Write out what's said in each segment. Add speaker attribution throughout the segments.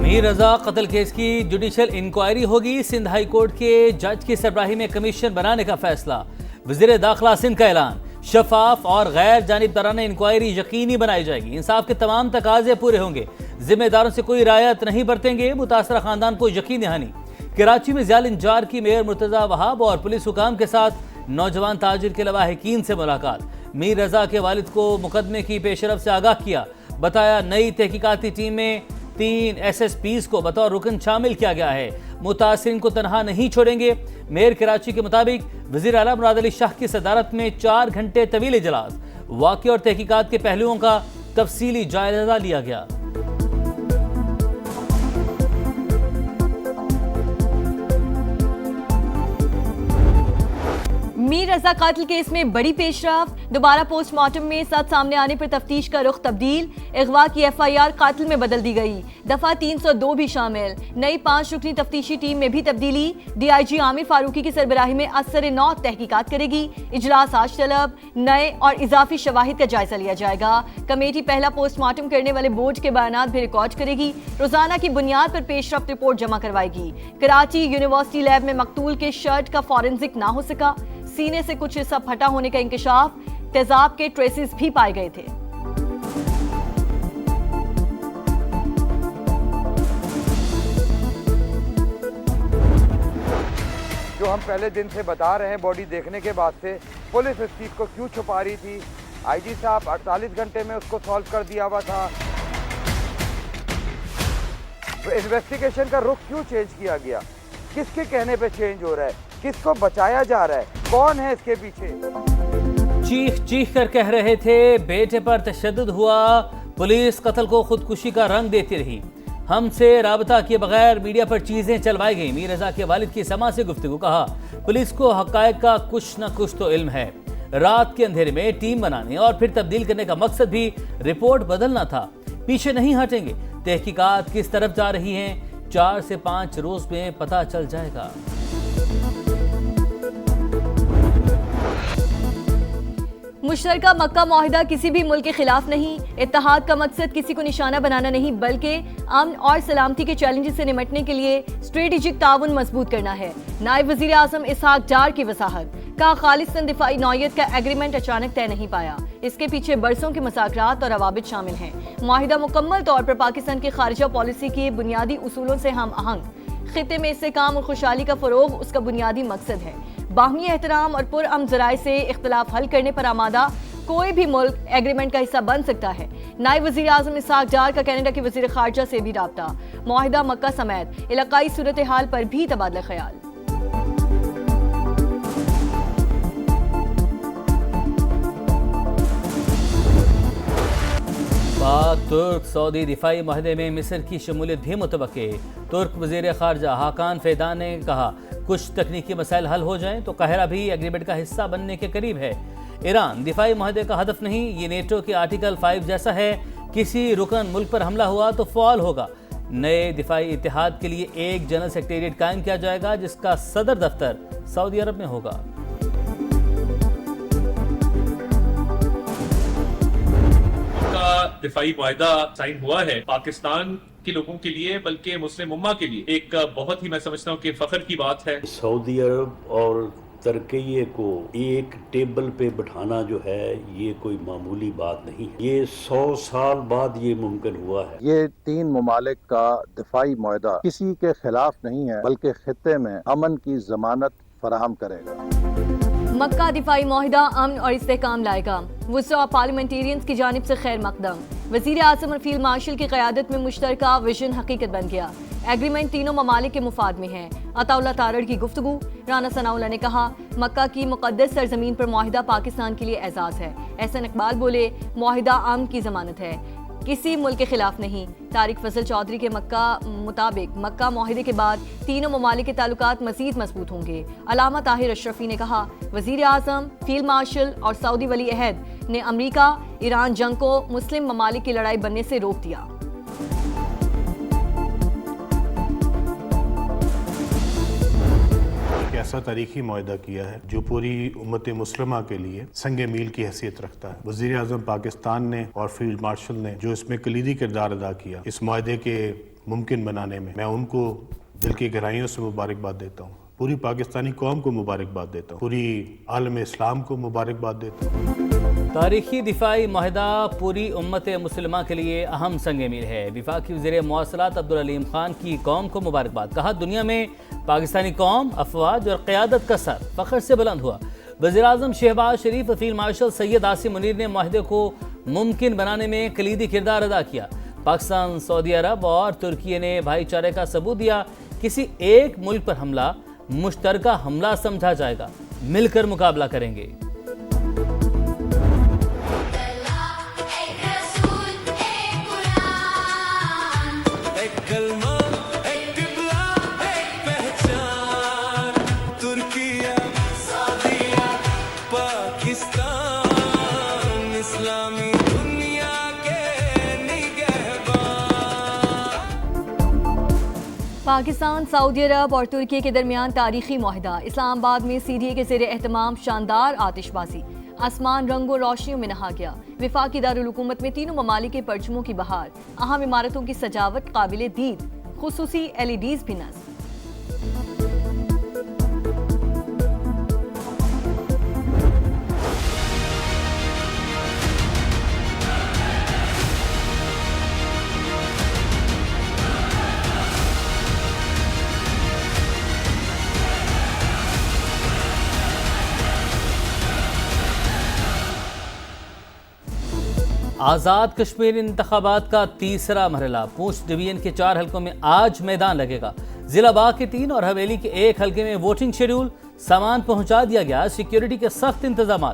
Speaker 1: मीर रजा कत्ल केस की judicial inquiry होगी। सिंध हाई कोर्ट के जज की सरबराही में कमीशन बनाने का फैसला। वजीर दाखिला सिंध का ऐलान, शफाफ और गैर जानिबदाराना इंक्वायरी यकीनी बनाई जाएगी। इंसाफ के तमाम तकाजे पूरे होंगे। जिम्मेदारों से कोई रियायत नहीं बरतेंगे। मुतासरा खानदान को यकीन दहानी। कराची में ज़ियाल इंचार्ज की मेयर मुर्तजा वहाब और पुलिस हुकाम के साथ नौजवान ताजिर के लवाहिकीन से मुलाकात। मीर रजा के वालिद को मुकदमे की पेशरफ से आगाह किया। बताया नई तहकीकाती टीम में 3 SSPs को बतौर रुकन शामिल किया गया है। मुतासिरीन को तनहा नहीं छोड़ेंगे। मेयर कराची के मुताबिक वज़ीर आला मुराद अली शाह की सदारत में 4 घंटे तवील इजलास, वाक़े और तहकीकात के पहलुओं का तफसीली जायजा लिया गया।
Speaker 2: मीर रजा कातिल केस में बड़ी पेशरफ। दोबारा पोस्टमार्टम में सच सामने आने पर तफ्तीश का रुख तब्दील। अगवा की FIR कातिल में बदल दी गई। दफा 302 भी शामिल। नई 5 रुकनी तफ्तीशी टीम में भी तब्दीली। DIG आमिर फारूकी की सरबराही में असर नौ तहकीकात करेगी। इजलास आज तलब। नए और इजाफी शवाहिद का जायजा लिया जाएगा। कमेटी पहला पोस्टमार्टम करने वाले बोर्ड के बयानात भी रिकॉर्ड करेगी। रोजाना की बुनियाद पर पेशरफ रिपोर्ट जमा करवाएगी। कराची यूनिवर्सिटी लैब में मकतूल के शर्ट का फॉरेंसिक ना हो सका। सीने से कुछ हिस्सा फटा होने का इंकशाफ। तेजाब के ट्रेसेस भी पाए गए थे।
Speaker 3: जो हम पहले दिन से बता रहे हैं, बॉडी देखने के बाद से पुलिस इस चीज को क्यों छुपा रही थी। IG साहब 48 घंटे में उसको सॉल्व कर दिया हुआ था। इन्वेस्टिगेशन का रुख क्यों चेंज किया गया? किसके कहने पे चेंज हो रहा है? किसको बचाया जा रहा है? कौन है इसके पीछे?
Speaker 1: चीख चीख कर कह रहे थे बेटे पर तशद्दुद हुआ। पुलिस कत्ल को खुदकुशी का रंग देती रही। हमसे राबता किए बगैर मीडिया पर चीजें चलवाई गई। मीर रजा के वालिद की समा से गुफ्तगू। कहा पुलिस को हकायक का कुछ न कुछ तो इल्म है। रात के अंधेरे में टीम बनाने और फिर तब्दील करने का मकसद भी रिपोर्ट बदलना था। पीछे नहीं हटेंगे। तहकीकात किस तरफ जा रही हैं 4 से 5 रोज में पता चल जाएगा।
Speaker 2: मुश्तरका मक्का मुआहिदा किसी भी मुल्क के खिलाफ नहीं। इत्तेहाद का मकसद किसी को निशाना बनाना नहीं, बल्कि अमन और सलामती के चैलेंजेस से निपटने के लिए स्ट्रेटेजिक ताउन मजबूत करना है। नायब वजीर आजम इसहाक डार की वसाहत। का खालिस्तान दिफाई नौयत का एग्रीमेंट अचानक तय नहीं पाया। इसके पीछे बरसों के मज़ाकरात और रवाबित शामिल हैं। मुआहिदा मुकम्मल तौर पर पाकिस्तान की खारिजा पॉलिसी के बुनियादी उसूलों से हम आहंग। खिते में इस्तेहकाम और खुशहाली का फरोग उसका बुनियादी मकसद है। बाहमी एहतराम और पुरअमन ज़राए से इख्तलाफ हल करने पर आमादा कोई भी मुल्क एग्रीमेंट का हिस्सा बन सकता है। नायब वज़ीर आज़म इसहाक डार का कनाडा के वज़ीर ख़ारजा से भी राब्ता। मुआहिदा मक्का समेत इलाकाई सूरत हाल पर भी तबादला ख्याल।
Speaker 1: पाक तुर्क सऊदी दिफाई माहदे में मिस्र की शमूलियत भी मुतवक्के। तुर्क वज़ीर ख़ारजा हाकान फ़ेदान ने कहा कुछ तकनीकी मसाइल हल हो जाएं तो काहिरा भी एग्रीमेंट का हिस्सा बनने के करीब है। ईरान दिफाई माहदे का हदफ नहीं, ये नेटो के आर्टिकल 5 जैसा है। किसी रुकन मुल्क पर हमला हुआ तो फ़ौल होगा। नए दिफाई इत्तेहाद के लिए एक जनरल सेक्रेटेरिएट कायम किया जाएगा जिसका सदर दफ्तर सऊदी अरब में होगा।
Speaker 4: दिफाई मुआहिदा साइन हुआ है पाकिस्तान के लोगों के लिए, बल्कि मुस्लिम उम्मा के लिए एक बहुत ही, मैं समझता हूँ कि फख्र की बात है।
Speaker 5: सऊदी अरब और तुर्की को एक टेबल पे बिठाना जो है ये कोई मामूली बात नहीं है। ये 100 साल बाद ये मुमकिन हुआ है।
Speaker 6: ये 3 ममालिक का दिफाई मुआहिदा किसी के खिलाफ नहीं है, बल्कि खित्ते में अमन की जमानत फराहम करेगा।
Speaker 2: मक्का दिफाई मुआहिदा अमन और इस्तेहकाम लाएगा। वुज़रा पार्लियामेंटेरियंस की जानिब से खैर मकदम। वज़ीर आज़म और फील्ड मार्शल की क़यादत में मुश्तरका विजन हकीकत बन गया। एग्रीमेंट तीनों ममालिक के मुफाद में है। अताउल्लाह तारड़ की गुफ्तगू। राना सनाउल्लाह ने कहा मक्का की मुक़द्दस सरजमीन पर मुआहिदा पाकिस्तान के लिए एजाज़ है। एहसन इकबाल बोले मुआहिदा अमन की ज़मानत है, किसी मुल्क के खिलाफ नहीं। तारिक फजल चौधरी के मुताबिक मक्का मुआहिदे के बाद तीनों ममालिक के ताल्लुकात मज़ीद मजबूत होंगे। अलामा ताहिर अशरफी ने कहा वज़ीर आज़म, फील्ड मार्शल और सऊदी वली अहद ने अमरीका ईरान जंग को मुस्लिम ममालिक की लड़ाई बनने से रोक दिया।
Speaker 7: ऐसा तारीखी मुआहिदा किया है जो पूरी उम्मत मुस्लिमा के लिए संगे मील की हैसियत रखता है। वज़ीर आज़म पाकिस्तान ने और फील्ड मार्शल ने जो इसमें कलीदी किरदार अदा किया, इस मुआहिदे के मुमकिन बनाने में मैं उनको दिल की गहराइयों से मुबारकबाद देता हूँ। पूरी पाकिस्तानी कौम को मुबारकबाद देता हूँ, पूरी आलम इस्लाम को मुबारकबाद देता हूँ।
Speaker 1: तारीखी दिफाई माहिदा पूरी उम्मत मुस्लिमा के लिए अहम संग मील है। वफाकी वज़ीर मवासलात अब्दुल अलीम खान की कौम को मुबारकबाद। कहा, दुनिया में पाकिस्तानी कौम, अफवाज और क़यादत का सर फ़ख्र से बुलंद हुआ। वज़ीर आज़म शहबाज शरीफ, फील्ड मार्शल सैयद आसिम मुनीर ने माहिदे को मुमकिन बनाने में कलीदी किरदार अदा किया। पाकिस्तान, सऊदी अरब और तुर्की ने भाईचारे का सबूत दिया। किसी एक मुल्क पर हमला मुश्तरका हमला समझा जाएगा, मिलकर मुकाबला करेंगे।
Speaker 2: पाकिस्तान, सऊदी अरब और तुर्की के दरमियान तारीखी मुआहदा। इस्लामाबाद में सीडीए के ज़ेर एहतमाम शानदार आतिशबाजी, आसमान रंगों रोशनियों में नहा गया। वफाकी दारुल हुकूमत में तीनों ममालिक के परचमों की बहार, अहम इमारतों की सजावट काबिल दीद, खुसूसी LEDs भी नस्ब।
Speaker 1: आज़ाद कश्मीर इंतखाबात का तीसरा मरहला पूंछ डिवीजन के 4 हलकों में आज मैदान लगेगा। जिला बाग के 3 और हवेली के 1 हलके में वोटिंग शेड्यूल, सामान पहुंचा दिया गया। सिक्योरिटी के सख्त इंतजाम।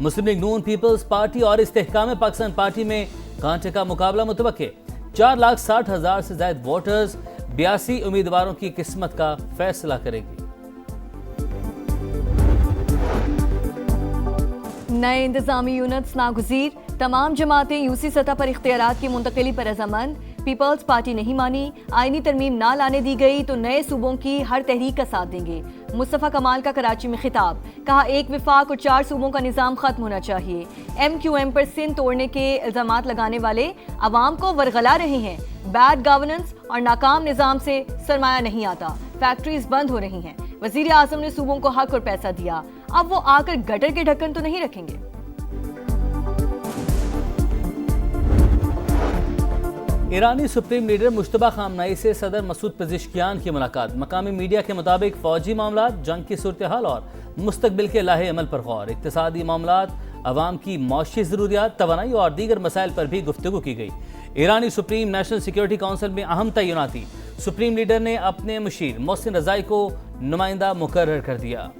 Speaker 1: मुस्लिम लीग नून, पीपल्स पार्टी और इस्तेहकाम पाकिस्तान पार्टी में कांटे का मुकाबला मुतवक्के। 4,60,000 से ज्यादा वोटर्स 82 उम्मीदवारों की किस्मत का फैसला करेगी।
Speaker 2: नए इंतजामी यूनिट्स नागुज़ीर, तमाम जमातें यूसी सतह पर इख्तियारात की मुंतकिली पर रजामंद। पीपल्स पार्टी नहीं मानी, आईनी तरमीम ना लाने दी गई तो नए सूबों की हर तहरीक का साथ देंगे। मुस्तफ़ा कमाल का कराची में खिताब, कहा एक विफाक और 4 सूबों का निज़ाम खत्म होना चाहिए। MQM पर सिंध तोड़ने के इल्ज़ामात लगाने वाले अवाम को वरगला रहे हैं। बैड गवर्नेंस और नाकाम निज़ाम से सरमाया नहीं आता, फैक्ट्रीज बंद हो रही हैं। वज़ीर आज़म ने सूबों को हक और पैसा दिया, अब वो आकर गटर के ढक्कन तो नहीं रखेंगे।
Speaker 1: ईरानी सुप्रीम लीडर मुश्तबा खामनाई से सदर मसूद पेज़ेश्कियान की मुलाकात। मकामी मीडिया के मुताबिक फौजी मामलात, जंग की सूरत हाल और मुस्तकबिल के लाहे अमल पर गौर। इक्तिसादी मामलात, अवाम की मौशी ज़रूरियात, तवानाई और दीगर मसाइल पर भी गुफ्तगू की गई। ईरानी सुप्रीम नेशनल सिक्योरिटी काउंसिल में अहम तैनाती। सुप्रीम लीडर ने अपने मुशीर मोहसिन रज़ाई को नुमाइंदा मुकर्रर कर दिया।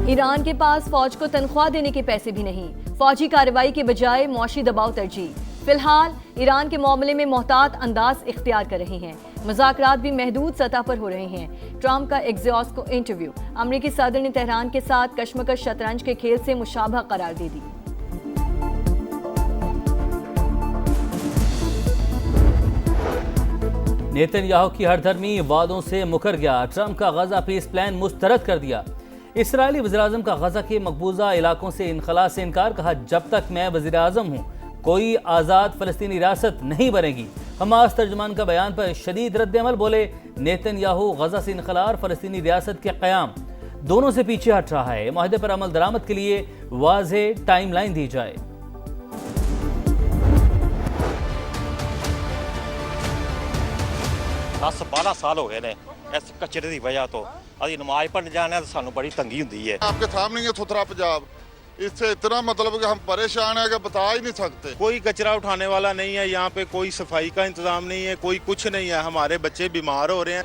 Speaker 2: ईरान के पास फौज को तनख्वाह देने के पैसे भी नहीं, फौजी कार्रवाई के बजाय मौशी दबाव तरजीह। फिलहाल ईरान के मामले में मोहतात अंदाज इख्तियार कर रहे हैं। मुज़ाकरात भी महदूद सतह पर हो रहे हैं। ट्रंप का एक्सियोस को इंटरव्यू, अमरीकी सदर ने तेहरान के साथ कशमकश शतरंज के खेल से मुशाबह करार दे दी।
Speaker 1: नेतन्याहू की हरधर्मी वादों से मुकर गया। ट्रंप का गजा पीस प्लान मुस्तरद कर दिया। इसराइली वज़ीर-ए-आज़म का गजा के मकबूजा इलाकों से इनखला से इनकार। कहा, जब तक मैं वज़ीर-ए-आज़म हूँ कोई आज़ाद फ़लस्तीनी रियासत नहीं बनेगी। हमास तर्जुमान का बयान पर शदीद रद्द-ए-अमल। बोले, नेतन्याहू गजा से इनखला और फ़लस्तीनी रियासत के क़याम दोनों से पीछे हट रहा है। माहिदे पर अमल दरामद के लिए वाज़ेह टाइमलाइन दी जाए।
Speaker 8: 10-12 साल हो गए ने इस कचरे की वजह तो अभी नमाज पढ़ने जाने तो सानू बड़ी तंगी होती है।
Speaker 9: आपके सामने ये सुथरा पंजाब, इससे इतना मतलब कि हम परेशान है कि बता ही नहीं सकते।
Speaker 10: कोई कचरा उठाने वाला नहीं है, यहाँ पे कोई सफाई का इंतजाम नहीं है, कोई कुछ नहीं है। हमारे बच्चे बीमार हो रहे हैं।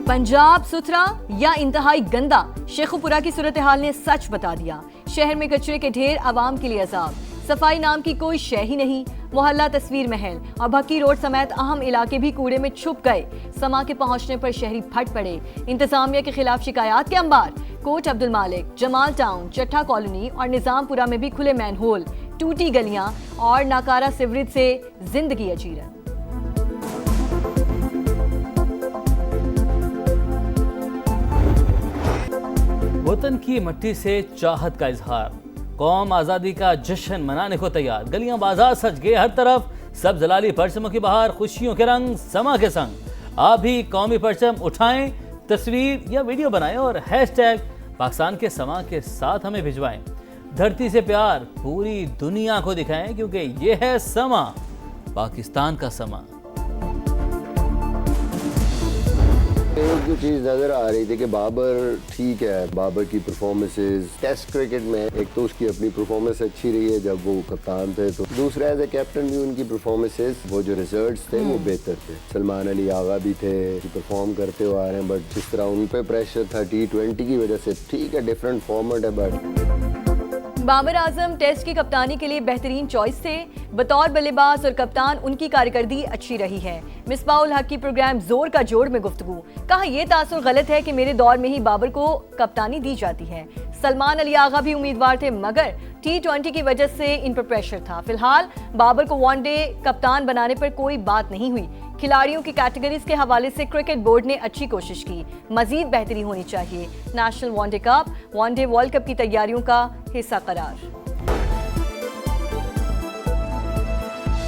Speaker 2: पंजाब सुथरा या इंतहाई गंदा, शेखुपुरा की सूरत हाल ने सच बता दिया। शहर में कचरे के ढेर, आवाम के लिए अजाब, सफाई नाम की कोई शय ही नहीं। मोहल्ला तस्वीर महल और भक्की रोड समेत अहम इलाके भी कूड़े में छुप गए। समा के पहुंचने पर शहरी फट पड़े। इंतजामिया के खिलाफ शिकायत के अंबार। कोट अब्दुल मालिक, जमाल टाउन, चट्टा कॉलोनी और निजामपुरा में भी खुले मैनहोल, टूटी गलियां और नाकारा सिवरेज से जिंदगी अजीरन।
Speaker 1: वतन की मिट्टी से चाहत का इजहार, कौम आज़ादी का जश्न मनाने को तैयार, गलियां बाजार सज गए, हर तरफ सब जलाली परचमों की बहार, खुशियों के रंग समा के संग। आप भी कौमी परचम उठाएं, तस्वीर या वीडियो बनाएं और हैशटैग पाकिस्तान के समा के साथ हमें भिजवाएं। धरती से प्यार पूरी दुनिया को दिखाएं, क्योंकि ये है समा, पाकिस्तान का समा।
Speaker 11: एक जो चीज़ नज़र आ रही थी कि बाबर ठीक है, बाबर की परफॉर्मेंसेस टेस्ट क्रिकेट में एक तो उसकी अपनी परफॉर्मेंस अच्छी रही है जब वो कप्तान थे, तो दूसरा एज ए कैप्टन भी उनकी परफॉर्मेंसेस वो जो रिजल्ट्स थे वो बेहतर थे। सलमान अली आगा भी थे परफॉर्म करते हुए आ रहे हैं, बट जिस तरह उन पे प्रेशर था T20 की वजह से, ठीक है डिफरेंट फॉर्मेट है, बट
Speaker 2: बाबर आजम टेस्ट की कप्तानी के लिए बेहतरीन चॉइस थे। बतौर बल्लेबाज और कप्तान उनकी कारकर्दगी अच्छी रही है। मिसबाउल हक की प्रोग्राम जोर का जोड़ में गुफ्तगू, कहा यह तासुर गलत है कि मेरे दौर में ही बाबर को कप्तानी दी जाती है। सलमान अली आगा भी उम्मीदवार थे, मगर T20 की वजह से इन पर प्रेशर था। फिलहाल बाबर को वनडे कप्तान बनाने पर कोई बात नहीं हुई। खिलाड़ियों की कैटेगरीज के हवाले से क्रिकेट बोर्ड ने अच्छी कोशिश की, मजीद बेहतरी होनी चाहिए। National one day cup one day world cup की तैयारियों का हिस्सा करार।